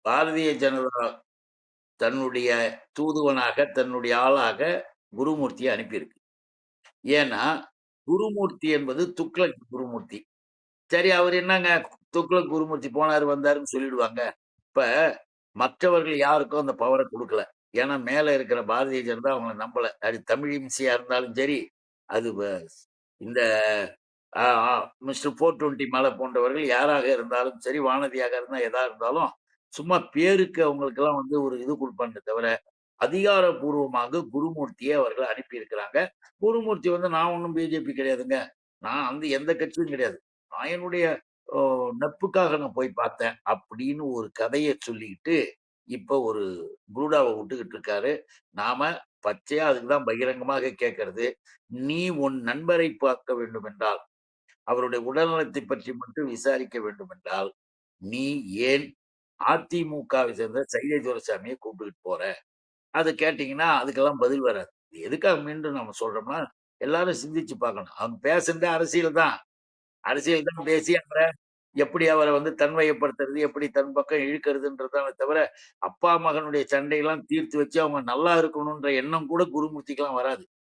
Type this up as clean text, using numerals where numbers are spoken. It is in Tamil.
பாரதிய ஜனதா தன்னுடைய தூதுவனாக, தன்னுடைய ஆளாக குருமூர்த்திய அனுப்பியிருக்கு. ஏன்னா, குருமூர்த்தி என்பது துக்ளக் குருமூர்த்தி. சரி அவரு என்னங்க துக்ளக் குருமூர்த்தி போனாரு, வந்தாருன்னு சொல்லிடுவாங்க. இப்ப மற்றவர்கள் யாருக்கும் அந்த பவர குடுக்கல. ஏன்னா, மேல இருக்கிற பாரதிய ஜனதா அவங்கள நம்பல. அது தமிழ் இம்சியா இருந்தாலும் சரி, அது இந்த அ ஆ மிஸ்டர் 420 மல போன்றவர்கள் யாராக இருந்தாலும் சரி, வானதியாக இருந்தா எதா இருந்தாலும், சும்மா பேருக்கு அவங்களுக்கெல்லாம் ஒரு இது குடுப்பாங்களே தவிர, அதிகாரப்பூர்வமாக குருமூர்த்திய அவர்கள் அனுப்பியிருக்கிறாங்க. குருமூர்த்தி நான் ஒண்ணும் பிஜேபி கிடையாதுங்க. நான் எந்த கட்சியும் கிடையாது. நான் என்னுடைய ஓ நட்புக்காக நான் போய் பார்த்தேன். அப்படின்னு ஒரு கதைய சொல்லிக்கிட்டு, இப்ப ஒரு புரூடாவ விட்டுக்கிட்டு இருக்காரு. நாம பச்சையா அதுக்கு தான் பகிரங்கமாக கேட்கிறது. நீ உன் நண்பரை பார்க்க வேண்டுமென்றால், அவருடைய உடல்நலத்தைப் பற்றி மட்டும் விசாரிக்க வேண்டுமென்றால், நீ ஏன் அதிமுகவை சேர்ந்த சைதை துரைசாமிய கூப்பிட்டுக்கிட்டு போற? அத கேட்டீங்கன்னா, அதுக்கெல்லாம் பதில் வராது. இது எதுக்காக மீண்டும் நம்ம சொல்றோம்னா, எல்லாரும் சிந்திச்சு பார்க்கணும். அவங்க பேசுனதே அரசியல் தான். அரசியல் தான் பேசி அவர எப்படி அவர தன்வயப்படுத்துறது, எப்படி தன் பக்கம் இழுக்கிறதுன்றது தானே தவிர, அப்பா, மகனுடைய சண்டையெல்லாம் தீர்த்து வச்சு அவங்க நல்லா இருக்கணுன்ற எண்ணம் கூட குருமூர்த்திக்கெல்லாம் வராது.